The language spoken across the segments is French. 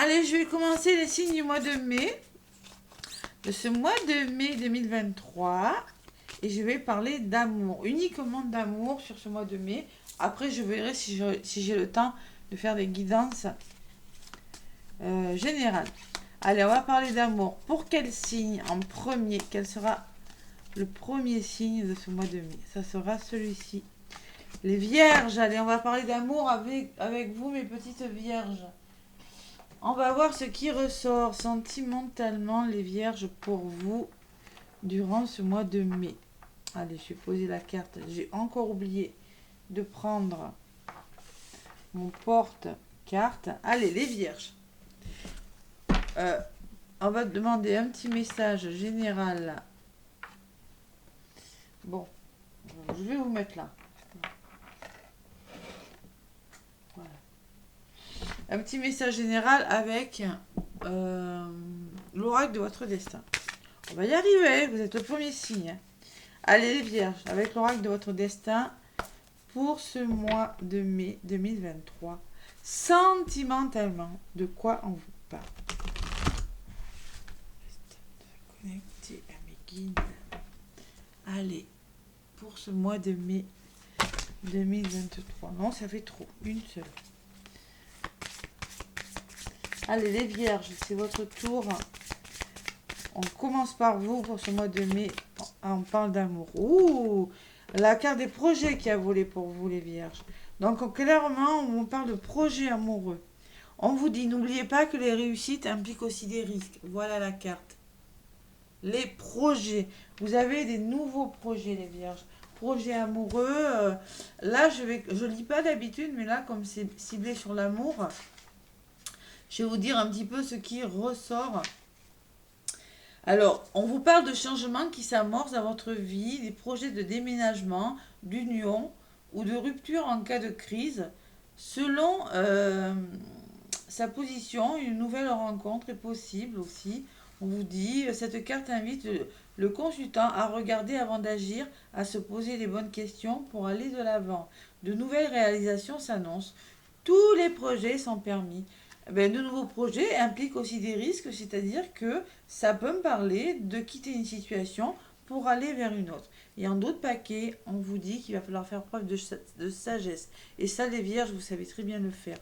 Allez, je vais commencer les signes du mois de mai, de ce mois de mai 2023. Et je vais parler d'amour, uniquement d'amour sur ce mois de mai. Après, je verrai si j'ai le temps de faire des guidances générales. Allez, on va parler d'amour. Pour quel signe en premier? Quel sera le premier signe de ce mois de mai? Ça sera celui-ci. Les vierges. Allez, on va parler d'amour avec vous, mes petites vierges. On va voir ce qui ressort sentimentalement, les vierges, pour vous durant ce mois de mai. Allez, je vais poser la carte. J'ai encore oublié de prendre mon porte-carte. Allez, les vierges. On va demander un petit message général. Bon, je vais vous mettre là. Voilà. Un petit message général avec l'oracle de votre destin. On va y arriver, vous êtes le premier signe. Allez les vierges, avec l'oracle de votre destin pour ce mois de mai 2023. Sentimentalement, de quoi on vous parle? Connecté à mes guides. Allez, pour ce mois de mai 2023. Non, ça fait trop, une seule. Allez les vierges, c'est votre tour. On commence par vous pour ce mois de mai. On parle d'amour. Ouh, la carte des projets qui a volé pour vous les vierges. Donc clairement, on parle de projets amoureux. On vous dit, n'oubliez pas que les réussites impliquent aussi des risques. Voilà la carte. Les projets. Vous avez des nouveaux projets les vierges. Projets amoureux. Là, je lis pas d'habitude, mais là, comme c'est ciblé sur l'amour, je vais vous dire un petit peu ce qui ressort. Alors, on vous parle de changements qui s'amorcent dans votre vie, des projets de déménagement, d'union ou de rupture en cas de crise. Selon sa position, une nouvelle rencontre est possible aussi. On vous dit, cette carte invite le consultant à regarder avant d'agir, à se poser les bonnes questions pour aller de l'avant. De nouvelles réalisations s'annoncent. Tous les projets sont permis. De nouveaux projets impliquent aussi des risques, c'est-à-dire que ça peut me parler de quitter une situation pour aller vers une autre. Et en d'autres paquets, on vous dit qu'il va falloir faire preuve de sagesse. Et ça, les vierges, vous savez très bien le faire.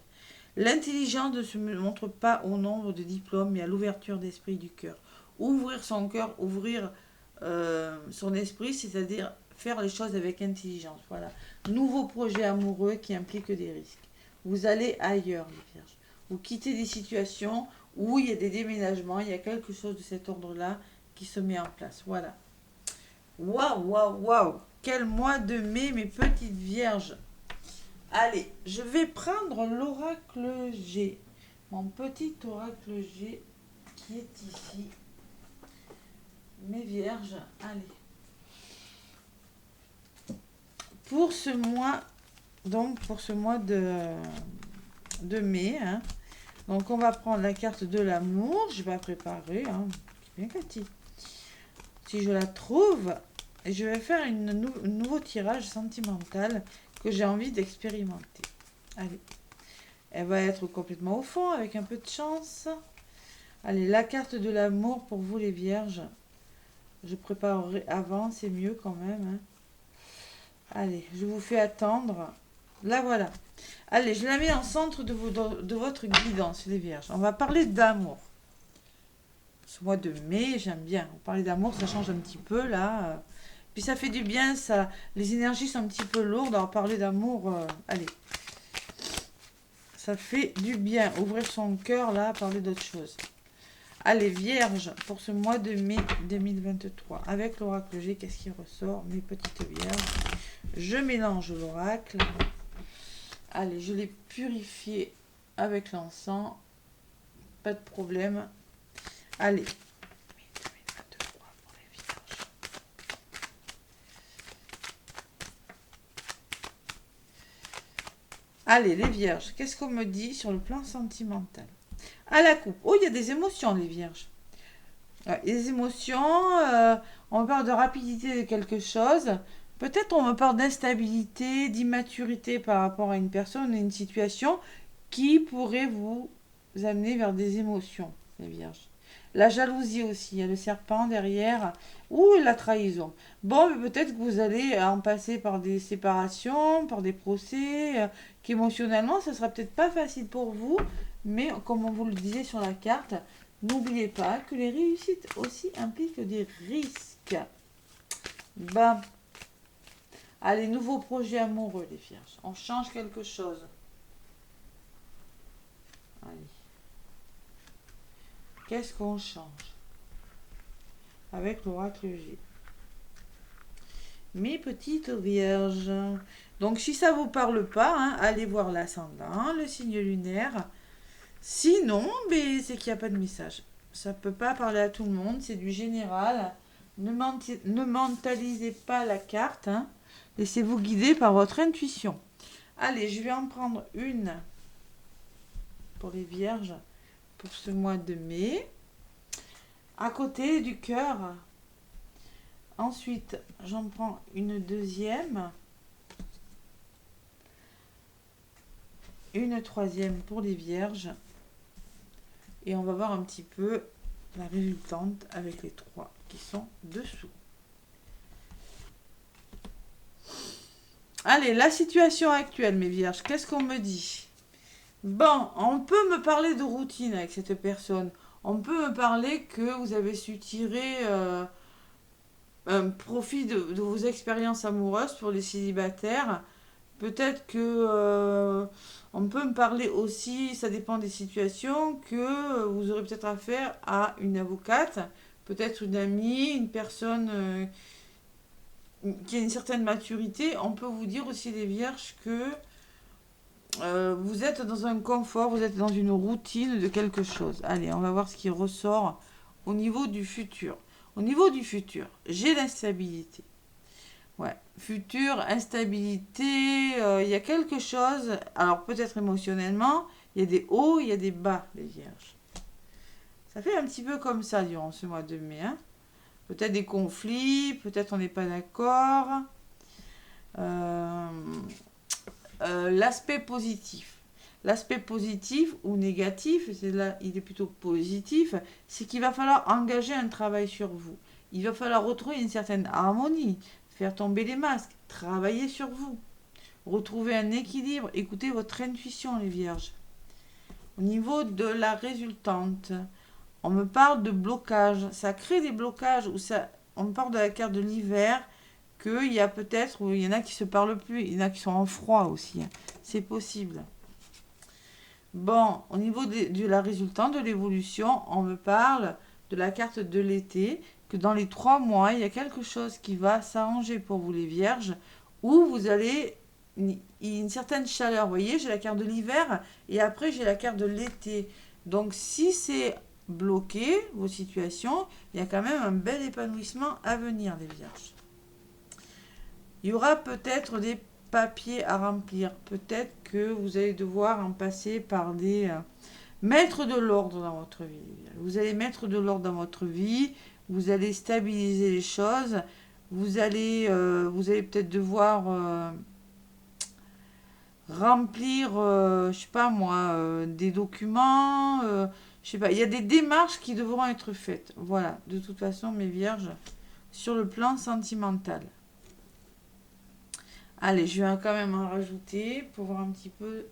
L'intelligence ne se montre pas au nombre de diplômes, mais à l'ouverture d'esprit du cœur. Ouvrir son cœur, ouvrir son esprit, c'est-à-dire faire les choses avec intelligence. Voilà. Nouveau projet amoureux qui implique des risques. Vous allez ailleurs, les vierges. Vous quittez des situations où il y a des déménagements, il y a quelque chose de cet ordre-là qui se met en place. Voilà. Waouh, waouh, waouh. Quel mois de mai, mes petites vierges. Allez, je vais prendre l'oracle G. Mon petit oracle G qui est ici. Mes vierges, allez. Pour ce mois, donc pour ce mois de mai, hein. Donc on va prendre la carte de l'amour, je vais la préparer, hein. Bien Cathy. Si je la trouve, je vais faire un nouveau tirage sentimental que j'ai envie d'expérimenter. Allez, elle va être complètement au fond avec un peu de chance. Allez, la carte de l'amour pour vous les vierges. Je préparerai avant, c'est mieux quand même, hein. Allez, je vous fais attendre. La voilà. Allez, je la mets en centre de votre guidance, les vierges. On va parler d'amour. Ce mois de mai, j'aime bien. On parle d'amour, ça change un petit peu, là. Puis ça fait du bien, ça. Les énergies sont un petit peu lourdes. Alors parler d'amour, allez. Ça fait du bien. Ouvrir son cœur, là, parler d'autre chose. Allez, vierge, pour ce mois de mai 2023. Avec l'oracle G, qu'est-ce qui ressort? Mes petites vierges. Je mélange l'oracle. Allez, je l'ai purifié avec l'encens. Pas de problème. Allez. 2023 pour les vierges. Allez, les vierges, qu'est-ce qu'on me dit sur le plan sentimental? À la coupe. Oh, il y a des émotions, les vierges. Ouais, les émotions, on me parle de rapidité de quelque chose. Peut-être on me parle d'instabilité, d'immaturité par rapport à une personne, à une situation qui pourrait vous amener vers des émotions, les vierges. La jalousie aussi, il y a le serpent derrière, ou la trahison. Bon, mais peut-être que vous allez en passer par des séparations, par des procès, qu'émotionnellement, ça sera peut-être pas facile pour vous, mais comme on vous le disait sur la carte, n'oubliez pas que les réussites aussi impliquent des risques. Ben, allez, nouveau projet amoureux, les vierges. On change quelque chose. Allez. Qu'est-ce qu'on change avec l'oracle G? Mes petites vierges. Donc, si ça ne vous parle pas, hein, allez voir l'ascendant, le signe lunaire. Sinon, ben, c'est qu'il n'y a pas de message. Ça ne peut pas parler à tout le monde, c'est du général. Ne mentalisez pas la carte. Hein. Laissez-vous guider par votre intuition. Allez, je vais en prendre une pour les vierges pour ce mois de mai. À côté du cœur. Ensuite, j'en prends une deuxième. Une troisième pour les vierges. Et on va voir un petit peu la résultante avec les trois qui sont dessous. Allez, la situation actuelle, mes vierges, qu'est-ce qu'on me dit? Bon, on peut me parler de routine avec cette personne. On peut me parler que vous avez su tirer un profit de vos expériences amoureuses pour les célibataires. Peut-être que on peut me parler aussi, ça dépend des situations, que vous aurez peut-être affaire à une avocate, peut-être une amie, une personne qui a une certaine maturité. On peut vous dire aussi, les vierges, que vous êtes dans un confort, vous êtes dans une routine de quelque chose. Allez, on va voir ce qui ressort au niveau du futur. Au niveau du futur, j'ai l'instabilité. Ouais, futur, instabilité, il y a quelque chose, alors peut-être émotionnellement, il y a des hauts, il y a des bas, les vierges. Ça fait un petit peu comme ça durant ce mois de mai. Hein. Peut-être des conflits, peut-être on n'est pas d'accord. L'aspect positif. L'aspect positif ou négatif, c'est là, il est plutôt positif, c'est qu'il va falloir engager un travail sur vous. Il va falloir retrouver une certaine harmonie, faire tomber les masques, travailler sur vous, retrouver un équilibre, écoutez votre intuition, les vierges. Au niveau de la résultante, on me parle de blocage, ça crée des blocages, ou ça, on me parle de la carte de l'hiver, qu'il y a peut-être, ou il y en a qui se parlent plus, il y en a qui sont en froid aussi, hein. C'est possible. Bon, au niveau de la résultante de l'évolution, on me parle de la carte de l'été, que dans les 3 mois, il y a quelque chose qui va s'arranger pour vous les vierges, où vous allez une certaine chaleur. Vous voyez, j'ai la carte de l'hiver et après j'ai la carte de l'été. Donc si c'est bloqué, vos situations, il y a quand même un bel épanouissement à venir, les vierges. Il y aura peut-être des papiers à remplir. Peut-être que vous allez devoir en passer par des... mettre de l'ordre dans votre vie. Vous allez mettre de l'ordre dans votre vie. Vous allez stabiliser les choses. Vous allez peut-être devoir remplir, je sais pas moi, des documents. Je sais pas. Il y a des démarches qui devront être faites. Voilà. De toute façon, mes vierges, sur le plan sentimental. Allez, je vais quand même en rajouter pour voir un petit peu.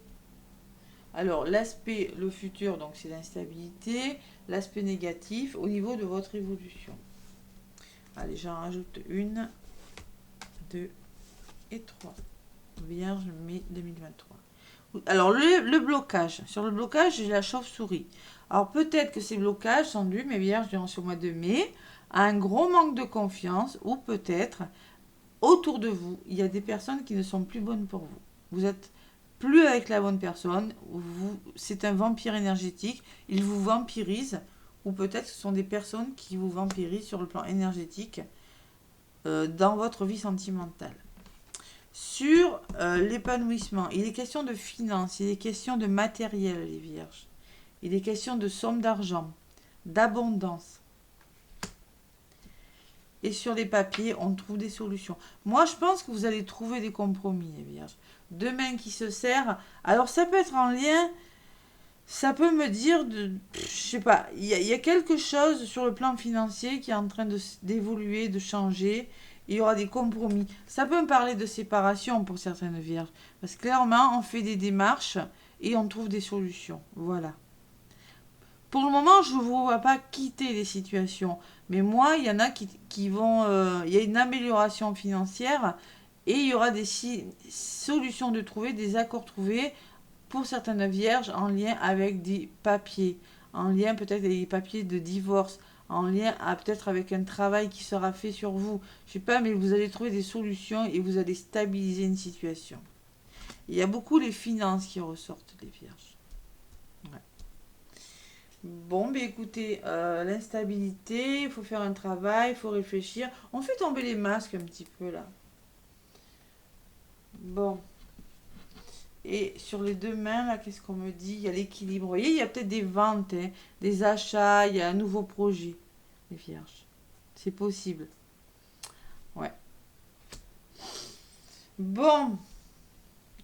Alors, l'aspect, le futur, donc c'est l'instabilité. L'aspect négatif au niveau de votre évolution. Allez, j'en rajoute 1, 2 et 3. Vierge, mai 2023. Alors, le blocage. Sur le blocage, j'ai la chauve-souris. Alors, peut-être que ces blocages sont dus, mes vierges, durant ce mois de mai, à un gros manque de confiance ou peut-être autour de vous, il y a des personnes qui ne sont plus bonnes pour vous. Vous êtes plus avec la bonne personne. C'est un vampire énergétique. Il vous vampirise. Ou peut-être que ce sont des personnes qui vous vampirisent sur le plan énergétique dans votre vie sentimentale. Sur l'épanouissement, il est question de finances, il est question de matériel, les vierges. Il est question de somme d'argent, d'abondance. Et sur les papiers, on trouve des solutions. Moi, je pense que vous allez trouver des compromis, les vierges. Deux mains qui se serrent. Alors, ça peut être en lien... Ça peut me dire, je sais pas, il y a quelque chose sur le plan financier qui est en train d'évoluer, de changer. Il y aura des compromis. Ça peut me parler de séparation pour certaines vierges. Parce que clairement, on fait des démarches et on trouve des solutions. Voilà. Pour le moment, je ne vous vois pas quitter les situations. Mais moi, il y en a qui vont... il y a une amélioration financière et il y aura des solutions de trouver, des accords trouvés pour certaines vierges en lien avec des papiers, en lien peut-être avec des papiers de divorce, en lien peut-être avec un travail qui sera fait sur vous. Je sais pas, mais vous allez trouver des solutions et vous allez stabiliser une situation. Il y a beaucoup les finances qui ressortent, les vierges. Ouais. Bon, ben écoutez, l'instabilité, il faut faire un travail, il faut réfléchir. On fait tomber les masques un petit peu là. Bon. Et sur les deux mains, là, qu'est-ce qu'on me dit? Il y a l'équilibre. Vous voyez, il y a peut-être des ventes, hein, des achats, il y a un nouveau projet, les vierges. C'est possible. Ouais. Bon,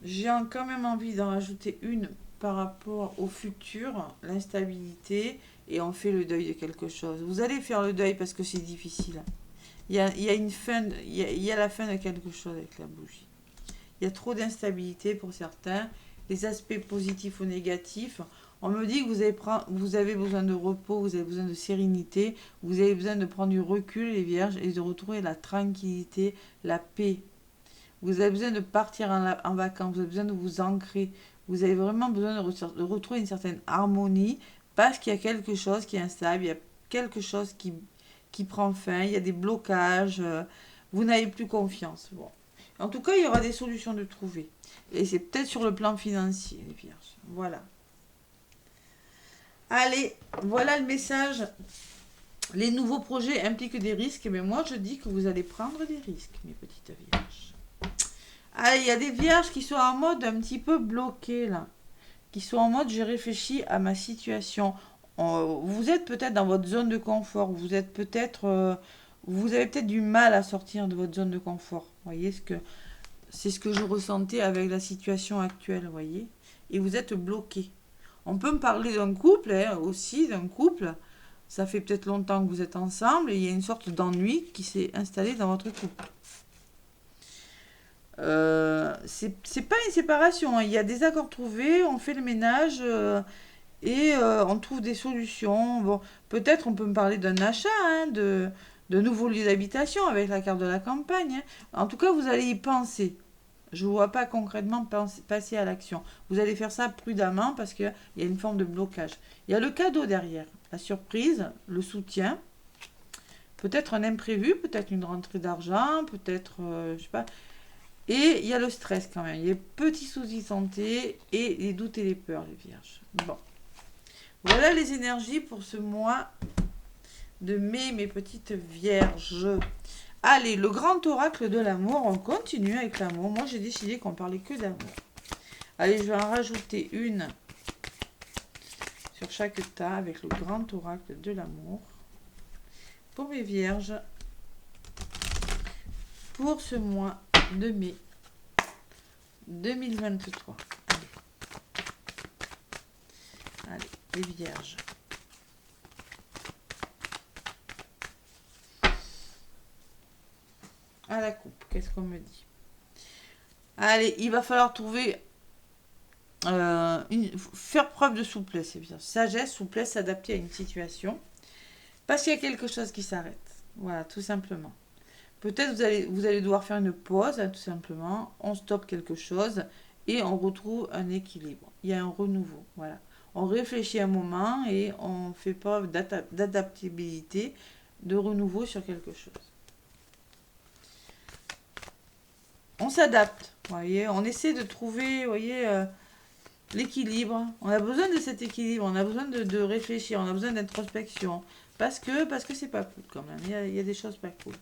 j'ai quand même envie d'en rajouter une par rapport au futur, l'instabilité, et on fait le deuil de quelque chose. Vous allez faire le deuil parce que c'est difficile. Il y a une fin, il y a la fin de quelque chose avec la bougie. Il y a trop d'instabilité pour certains, les aspects positifs ou négatifs. On me dit que vous avez besoin de repos, vous avez besoin de sérénité, vous avez besoin de prendre du recul, les vierges, et de retrouver la tranquillité, la paix. Vous avez besoin de partir en vacances, vous avez besoin de vous ancrer, vous avez vraiment besoin de retrouver une certaine harmonie, parce qu'il y a quelque chose qui est instable, il y a quelque chose qui prend fin, il y a des blocages, vous n'avez plus confiance. Bon. En tout cas, il y aura des solutions de trouver. Et c'est peut-être sur le plan financier, les vierges. Voilà. Allez, voilà le message. Les nouveaux projets impliquent des risques. Mais moi, je dis que vous allez prendre des risques, mes petites vierges. Allez, il y a des vierges qui sont en mode un petit peu bloquées, là. Qui sont en mode, j'ai réfléchi à ma situation. Vous êtes peut-être dans votre zone de confort. Vous êtes peut-être... vous avez peut-être du mal à sortir de votre zone de confort. Vous voyez ce que... C'est ce que je ressentais avec la situation actuelle, vous voyez. Et vous êtes bloqué. On peut me parler d'un couple, hein, aussi, d'un couple. Ça fait peut-être longtemps que vous êtes ensemble et il y a une sorte d'ennui qui s'est installé dans votre couple. C'est pas une séparation, hein. Il y a des accords trouvés, on fait le ménage et on trouve des solutions. Bon, peut-être on peut me parler d'un achat, hein, de nouveaux lieux d'habitation avec la carte de la campagne, hein. En tout cas, vous allez y penser. Je ne vois pas concrètement passer à l'action. Vous allez faire ça prudemment parce qu'il y a une forme de blocage. Il y a le cadeau derrière, la surprise, le soutien, peut-être un imprévu, peut-être une rentrée d'argent, peut-être, je sais pas. Et il y a le stress quand même. Il y a les petits soucis santé et les doutes et les peurs, les vierges. Bon. Voilà les énergies pour ce mois de mai, mes petites vierges. Allez, le grand oracle de l'amour, on continue avec l'amour. Moi, j'ai décidé qu'on parlait que d'amour. Allez, je vais en rajouter une sur chaque tas avec le grand oracle de l'amour. Pour mes vierges, pour ce mois de mai 2023. Allez, les vierges. À la coupe, qu'est-ce qu'on me dit? Allez, il va falloir trouver... faire preuve de souplesse, c'est bien. Sagesse, souplesse, s'adapter à une situation. Parce qu'il y a quelque chose qui s'arrête. Voilà, tout simplement. Peut-être vous allez devoir faire une pause, hein, tout simplement. On stoppe quelque chose et on retrouve un équilibre. Il y a un renouveau. Voilà. On réfléchit un moment et on fait preuve d'adaptabilité, de renouveau sur quelque chose. On s'adapte, vous voyez. On essaie de trouver, vous voyez, l'équilibre. On a besoin de cet équilibre. On a besoin de réfléchir. On a besoin d'introspection. Parce que c'est pas cool quand même. Il y a des choses pas cool.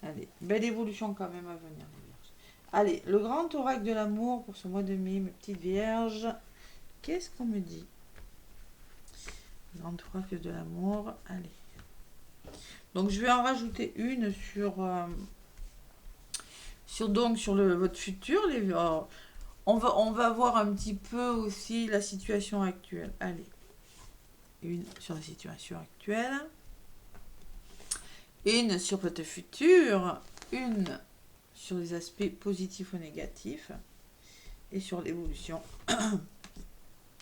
Allez, belle évolution quand même à venir, les vierges. Allez, le grand oracle de l'amour pour ce mois de mai, mes petites vierges. Qu'est-ce qu'on me dit? Le grand oracle de l'amour, allez. Donc, je vais en rajouter une sur votre futur. On va voir un petit peu aussi la situation actuelle. Allez, une sur la situation actuelle, une sur votre futur, une sur les aspects positifs ou négatifs et sur l'évolution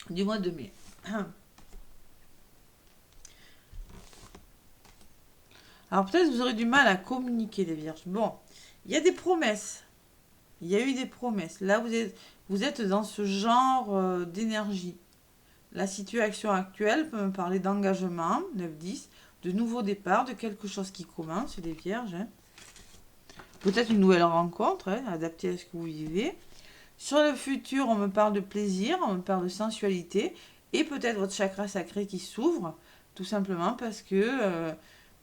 du mois de mai. Alors peut-être vous aurez du mal à communiquer les vierges. Bon, il y a des promesses. Il y a eu des promesses. Là, vous êtes dans ce genre d'énergie. La situation actuelle peut me parler d'engagement, 9-10, de nouveaux départs, de quelque chose qui commence, les vierges. Hein. Peut-être une nouvelle rencontre, hein, adaptée à ce que vous vivez. Sur le futur, on me parle de plaisir, on me parle de sensualité, et peut-être votre chakra sacré qui s'ouvre, tout simplement parce que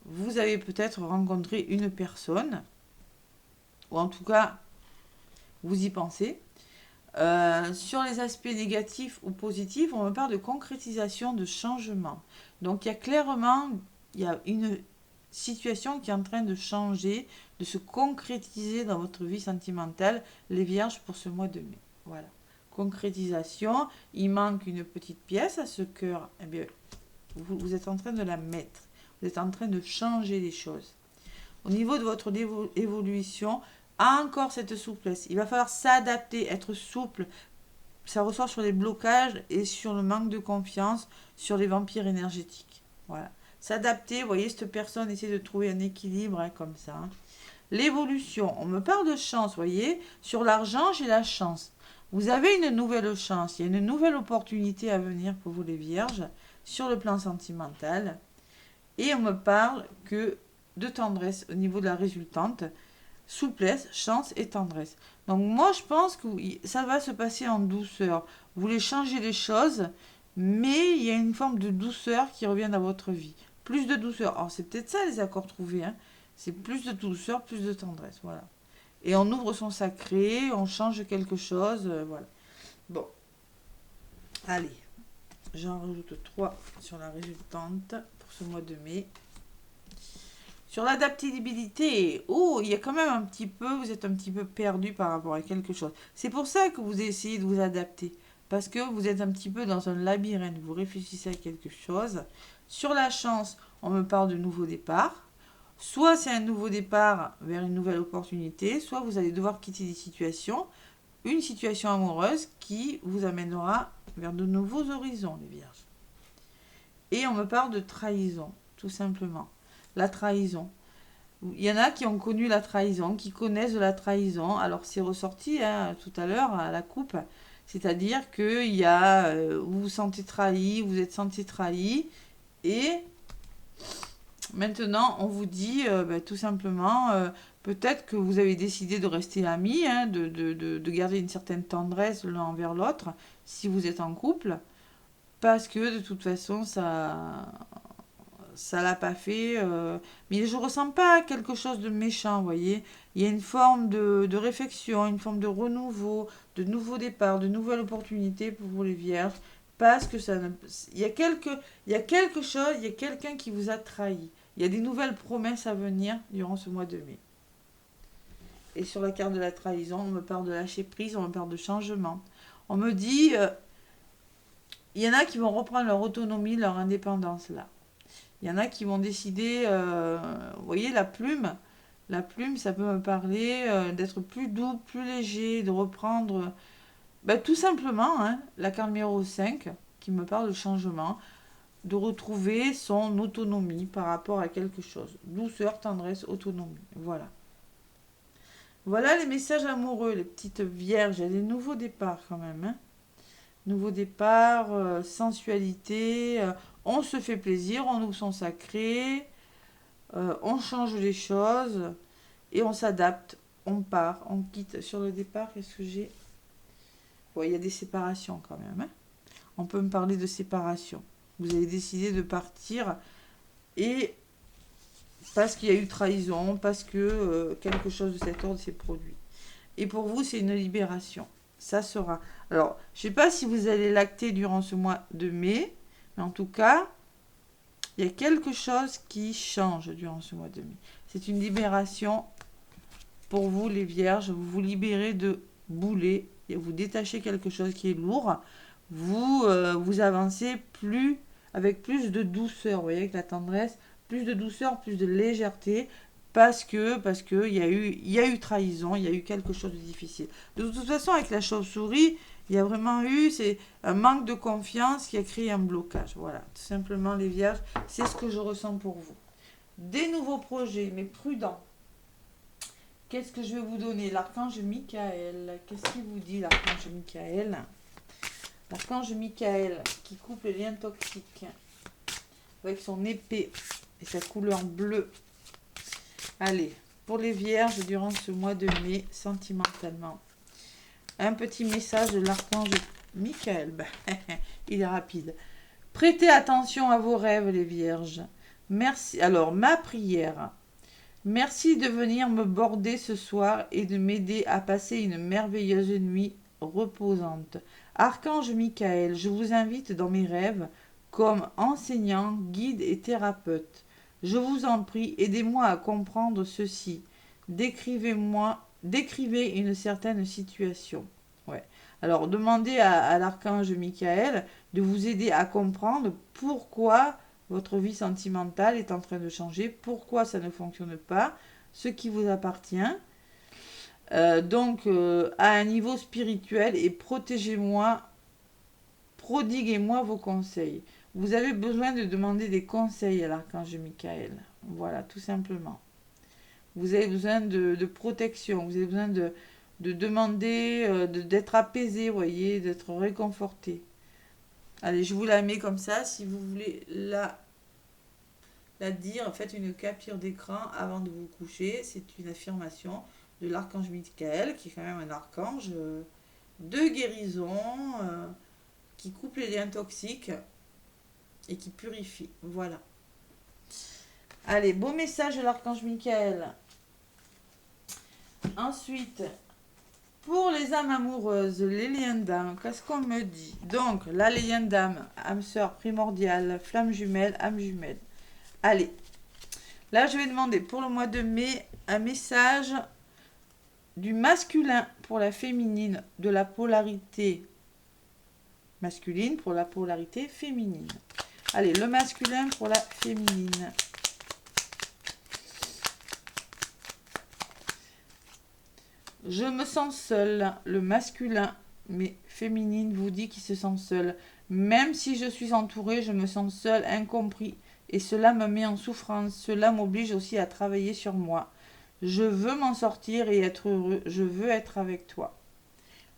vous avez peut-être rencontré une personne, ou en tout cas, vous y pensez. Sur les aspects négatifs ou positifs, on me parle de concrétisation, de changement. Donc il y a une situation qui est en train de changer, de se concrétiser dans votre vie sentimentale, les vierges, pour ce mois de mai. Voilà. Concrétisation, il manque une petite pièce à ce cœur. Eh bien, vous êtes en train de la mettre. Vous êtes en train de changer les choses. Au niveau de votre évolution, encore cette souplesse. Il va falloir s'adapter, être souple. Ça ressort sur les blocages et sur le manque de confiance, sur les vampires énergétiques. Voilà. S'adapter, vous voyez, cette personne essaie de trouver un équilibre, hein, comme ça. Hein. L'évolution, on me parle de chance, vous voyez. Sur l'argent, j'ai la chance. Vous avez une nouvelle chance, il y a une nouvelle opportunité à venir pour vous les vierges, sur le plan sentimental. Et on me parle que de tendresse au niveau de la résultante. Souplesse, chance et tendresse. Donc moi je pense que ça va se passer en douceur. Vous voulez changer les choses, mais il y a une forme de douceur qui revient dans votre vie. Plus de douceur. Alors c'est peut-être ça les accords trouvés. Hein. C'est plus de douceur, plus de tendresse. Voilà. Et on ouvre son sacré, on change quelque chose. Voilà. Bon. Allez. J'en rajoute 3 sur la résultante pour ce mois de mai. Sur l'adaptabilité, oh, il y a quand même un petit peu, vous êtes un petit peu perdu par rapport à quelque chose. C'est pour ça que vous essayez de vous adapter. Parce que vous êtes un petit peu dans un labyrinthe, vous réfléchissez à quelque chose. Sur la chance, on me parle de nouveau départ. Soit c'est un nouveau départ vers une nouvelle opportunité, soit vous allez devoir quitter des situations, une situation amoureuse qui vous amènera vers de nouveaux horizons, les vierges. Et on me parle de trahison, tout simplement. La trahison. Il y en a qui ont connu la trahison, qui connaissent la trahison. Alors c'est ressorti hein, tout à l'heure à la coupe. C'est-à-dire que vous vous sentez trahi, vous êtes senti trahi. Et maintenant on vous dit tout simplement, peut-être que vous avez décidé de rester amis, hein, de garder une certaine tendresse l'un envers l'autre, si vous êtes en couple. Parce que de toute façon, ça l'a pas fait. Mais je ressens pas quelque chose de méchant, vous voyez. Il y a une forme de réflexion, une forme de renouveau, de nouveau départ, de nouvelles opportunités pour vous les vierges. Parce que il y a quelque chose, il y a quelqu'un qui vous a trahi. Il y a des nouvelles promesses à venir durant ce mois de mai. Et sur la carte de la trahison, on me parle de lâcher prise, on me parle de changement. On me dit, il y en a qui vont reprendre leur autonomie, leur indépendance là. Il y en a qui vont décider, vous voyez, la plume, ça peut me parler d'être plus doux, plus léger, de reprendre, tout simplement, hein, la carte numéro 5, qui me parle de changement, de retrouver son autonomie par rapport à quelque chose. Douceur, tendresse, autonomie. Voilà. Voilà les messages amoureux, les petites vierges. Il y a des nouveaux départs quand même, hein. Nouveau départ, sensualité, on se fait plaisir, on ouvre son sacré, on change les choses et on s'adapte, on part, on quitte. Sur le départ, qu'est-ce que j'ai? Il y a des séparations quand même. Hein. On peut me parler de séparation. Vous avez décidé de partir et parce qu'il y a eu trahison, parce que quelque chose de cet ordre s'est produit. Et pour vous, c'est une libération. Ça sera. Alors, je ne sais pas si vous allez lacter durant ce mois de mai, mais en tout cas, il y a quelque chose qui change durant ce mois de mai. C'est une libération pour vous, les vierges. Vous vous libérez de boulets et vous détachez quelque chose qui est lourd, vous, vous avancez plus avec plus de douceur, vous voyez, avec la tendresse, plus de douceur, plus de légèreté, parce que il y a eu trahison, il y a eu quelque chose de difficile. De toute façon, avec la chauve-souris, il y a vraiment eu c'est un manque de confiance qui a créé un blocage. Voilà, tout simplement les vierges, c'est ce que je ressens pour vous. Des nouveaux projets, mais prudents. Qu'est-ce que je vais vous donner? L'archange Michael. Qu'est-ce qu'il vous dit, l'archange Michael? L'archange Michael qui coupe les liens toxiques avec son épée et sa couleur bleue. Allez, pour les vierges, durant ce mois de mai, sentimentalement, un petit message de l'archange Michael. Il est rapide. Prêtez attention à vos rêves, les vierges. Merci. Alors, ma prière. Merci de venir me border ce soir et de m'aider à passer une merveilleuse nuit reposante. Archange Michael, je vous invite dans mes rêves comme enseignant, guide et thérapeute. Je vous en prie, aidez-moi à comprendre ceci. Décrivez une certaine situation. Ouais. Alors, demandez à l'archange Michael de vous aider à comprendre pourquoi votre vie sentimentale est en train de changer, pourquoi ça ne fonctionne pas, ce qui vous appartient. Donc, à un niveau spirituel, et protégez-moi, prodiguez-moi vos conseils. Vous avez besoin de demander des conseils à l'archange Michael. Voilà, tout simplement. Vous avez besoin de protection, vous avez besoin de demander, d'être apaisé, voyez, d'être réconforté. Allez, je vous la mets comme ça. Si vous voulez la dire, faites une capture d'écran avant de vous coucher. C'est une affirmation de l'archange Michael, qui est quand même un archange de guérison, qui coupe les liens toxiques et qui purifie. Voilà. Allez, beau message de l'archange Michael. Ensuite, pour les âmes amoureuses, les liens d'âme, qu'est-ce qu'on me dit? Donc, là, les liens d'âme, âme sœur primordiale, flamme jumelle, âme jumelle. Allez, là, je vais demander pour le mois de mai un message du masculin pour la féminine, de la polarité masculine pour la polarité féminine. Allez, le masculin pour la féminine. Je me sens seule. Le masculin, mais féminine, vous dit qu'il se sent seul. Même si je suis entourée, je me sens seule, incompris. Et cela me met en souffrance. Cela m'oblige aussi à travailler sur moi. Je veux m'en sortir et être heureux. Je veux être avec toi.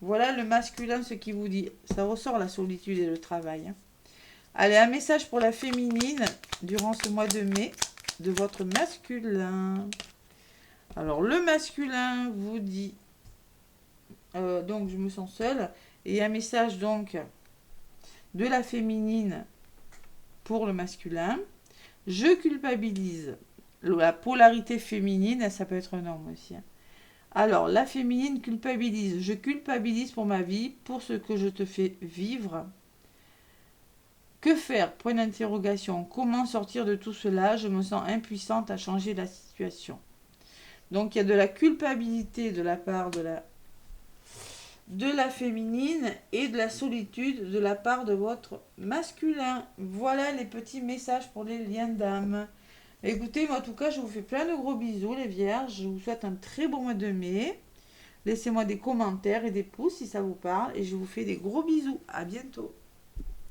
Voilà le masculin, ce qui vous dit. Ça ressort la solitude et le travail. Allez, un message pour la féminine durant ce mois de mai de votre masculin. Alors, le masculin vous dit, donc je me sens seule, et un message donc de la féminine pour le masculin. Je culpabilise. La polarité féminine, ça peut être un homme aussi. Alors, la féminine culpabilise. Je culpabilise pour ma vie, pour ce que je te fais vivre. Que faire? Point d'interrogation. Comment sortir de tout cela? Je me sens impuissante à changer la situation. Donc, il y a de la culpabilité de la part de la féminine et de la solitude de la part de votre masculin. Voilà les petits messages pour les liens d'âme. Écoutez, moi en tout cas, je vous fais plein de gros bisous les vierges. Je vous souhaite un très bon mois de mai. Laissez-moi des commentaires et des pouces si ça vous parle. Et je vous fais des gros bisous. À bientôt.